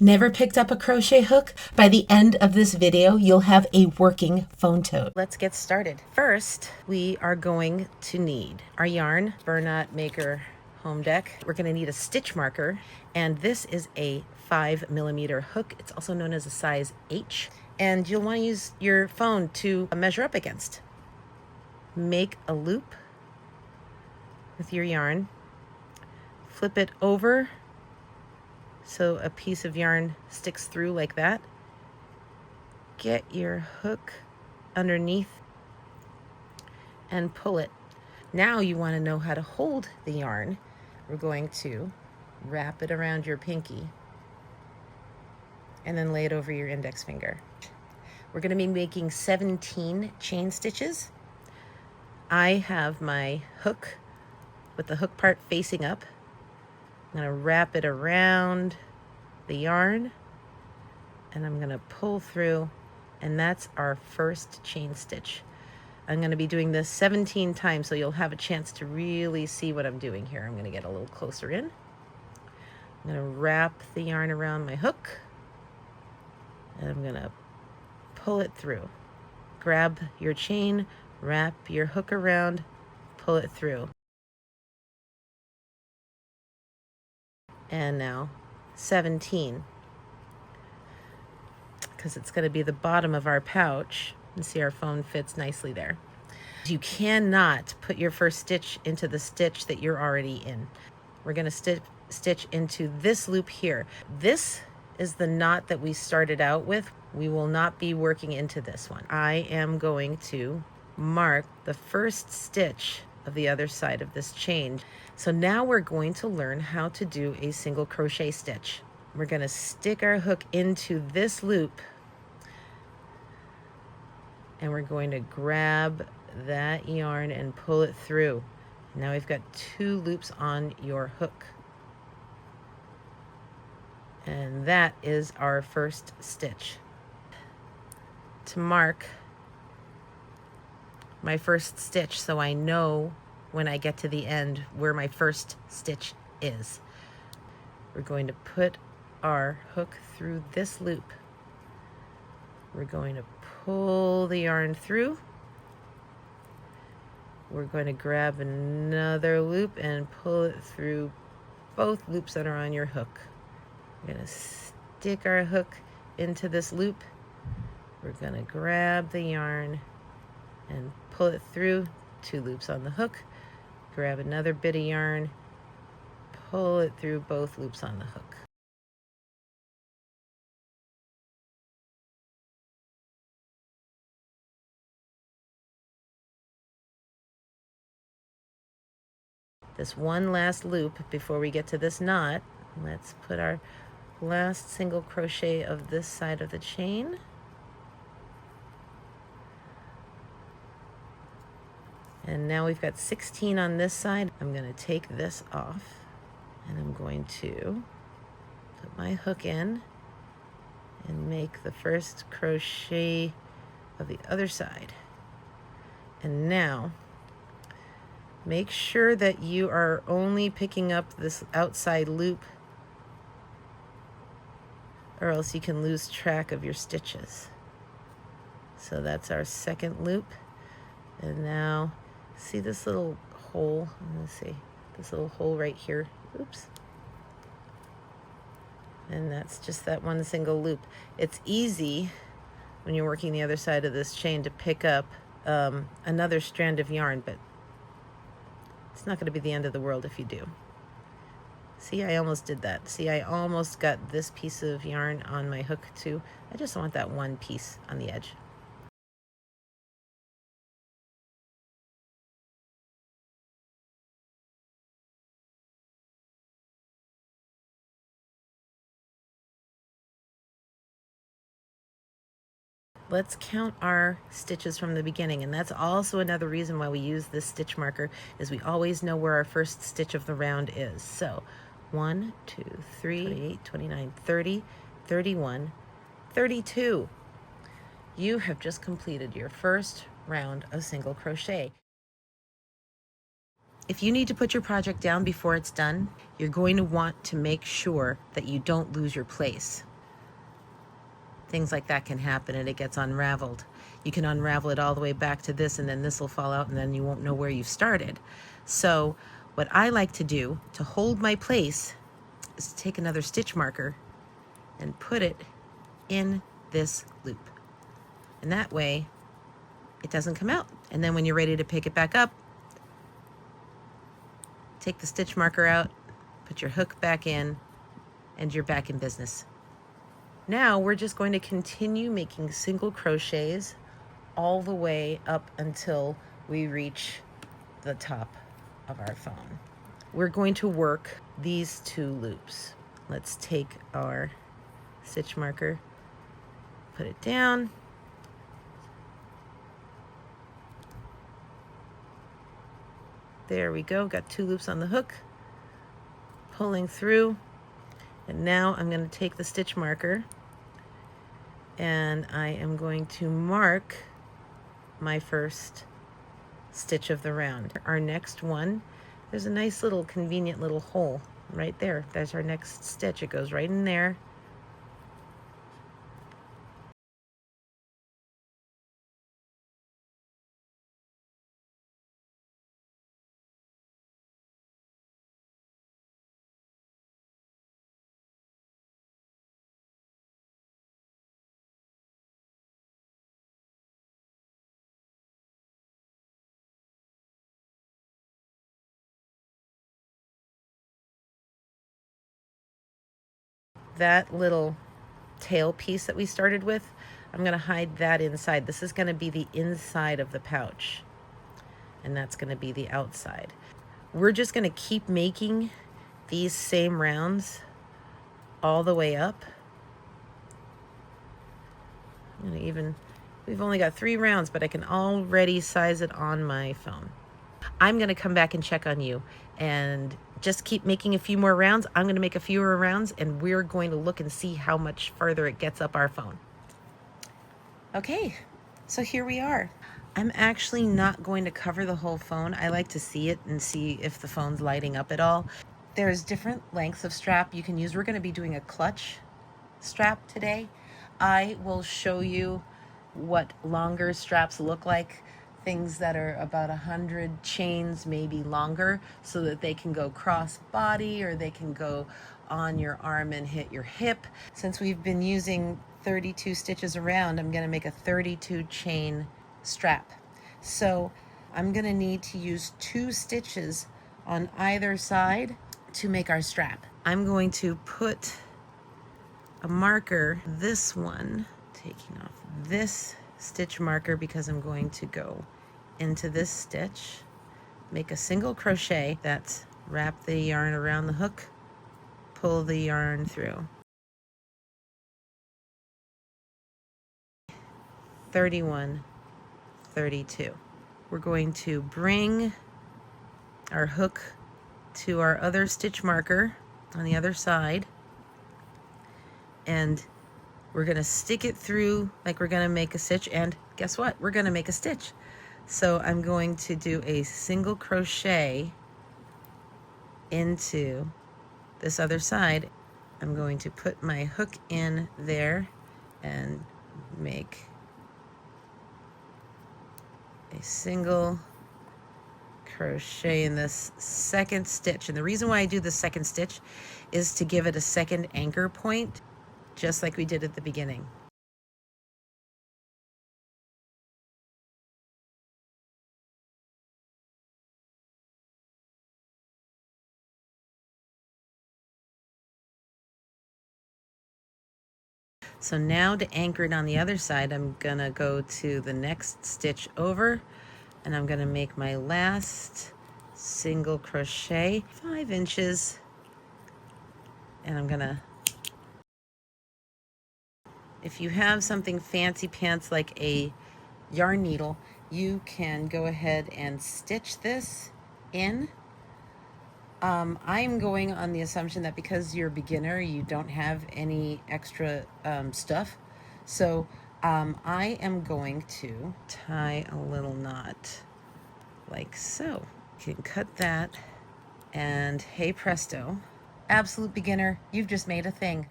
Never picked up a crochet hook? By the end of this video, you'll have a working phone tote. Let's get started. First, we are going to need our yarn, Bernat Maker Home Deck. We're going to need a stitch marker, and this is a 5mm hook. It's also known as a size H, and you'll want to use your phone to measure up against. Make a loop with your yarn, flip it over so a piece of yarn sticks through like that. Get your hook underneath and pull it. Now you want to know how to hold the yarn. We're going to wrap it around your pinky and then lay it over your index finger. We're going to be making 17 chain stitches. I have my hook with the hook part facing up. I'm going to wrap it around the yarn and I'm going to pull through, and that's our first chain stitch. I'm going to be doing this 17 times so you'll have a chance to really see what I'm doing here. I'm going to get a little closer in. I'm going to wrap the yarn around my hook and I'm going to pull it through. Grab your chain, wrap your hook around, pull it through. And now 17, because it's going to be the bottom of our pouch. And see, our phone fits nicely there. You cannot put your first stitch into the stitch that you're already in. We're going to stitch into this loop here. This is the knot that we started out with. We will not be working into this one. I am going to mark the first stitch of the other side of this chain. So now we're going to learn how to do a single crochet stitch. We're going to stick our hook into this loop and we're going to grab that yarn and pull it through. Now we've got 2 loops on your hook. And that is our first stitch. To mark my first stitch so I know when I get to the end where my first stitch is, we're going to put our hook through this loop. We're going to pull the yarn through. We're going to grab another loop and pull it through both loops that are on your hook. We're going to stick our hook into this loop. We're going to grab the yarn and pull it through 2 loops on the hook. Grab another bit of yarn, pull it through both loops on the hook. This one last loop before we get to this knot. Let's put our last single crochet of this side of the chain. And now we've got 16 on this side. I'm going to take this off and I'm going to put my hook in and make the first crochet of the other side. And now make sure that you are only picking up this outside loop, or else you can lose track of your stitches. So that's our second loop. And now see this little hole? Let's see, this little hole right here. Oops. And that's just that one single loop. It's easy when you're working the other side of this chain to pick up another strand of yarn, but it's not going to be the end of the world if you do. See, I almost did that. See, I almost got this piece of yarn on my hook too. I just want that one piece on the edge. Let's count our stitches from the beginning, and that's also another reason why we use this stitch marker, is we always know where our first stitch of the round is. So 1, 2, 3, 28, 29, 30, 31, 32. You have just completed your first round of single crochet. If you need to put your project down before it's done, you're going to want to make sure that you don't lose your place. things like that can happen and it gets unraveled. You can unravel it all the way back to this, and then this will fall out, and then you won't know where you've started. So what I like to do to hold my place is to take another stitch marker and put it in this loop. And that way it doesn't come out. And then when you're ready to pick it back up, take the stitch marker out, put your hook back in, and you're back in business. Now we're just going to continue making single crochets all the way up until we reach the top of our phone. We're going to work these 2 loops. Let's take our stitch marker, put it down, there we go, got 2 loops on the hook, pulling through, and now I'm going to take the stitch marker and I am going to mark my first stitch of the round. Our next one, there's a nice little convenient little hole right there. That's our next stitch. It goes right in there. That little tail piece that we started with, I'm going to hide that inside. This is going to be the inside of the pouch, and that's going to be the outside. We're just going to keep making these same rounds all the way up. We've only got 3 rounds, but I can already size it on my phone. I'm going to come back and check on you and just keep making a few more rounds. I'm going to make a few more rounds, and we're going to look and see how much further it gets up our phone. Okay, so here we are. I'm actually not going to cover the whole phone. I like to see it and see if the phone's lighting up at all. There's different lengths of strap you can use. We're going to be doing a clutch strap today. I will show you what longer straps look like, things that are about 100 chains, maybe longer, so that they can go crossbody or they can go on your arm and hit your hip. Since we've been using 32 stitches around, I'm going to make a 32 chain strap. So I'm going to need to use 2 stitches on either side to make our strap. I'm going to put a marker, this one, taking off this stitch marker because I'm going to go into this stitch, make a single crochet, that's wrap the yarn around the hook, pull the yarn through. 31, 32. We're going to bring our hook to our other stitch marker on the other side, and we're going to stick it through like we're going to make a stitch, and guess what? We're going to make a stitch. So I'm going to do a single crochet into this other side. I'm going to put my hook in there and make a single crochet in this second stitch. And the reason why I do the second stitch is to give it a second anchor point, just like we did at the beginning. So now to anchor it on the other side, I'm gonna go to the next stitch over, and I'm gonna make my last single crochet 5 inches, and I'm gonna, if you have something fancy pants like a yarn needle, you can go ahead and stitch this in. I'm going on the assumption that because you're a beginner, you don't have any extra stuff. So I am going to tie a little knot like so. You can cut that, and hey presto, absolute beginner, you've just made a thing.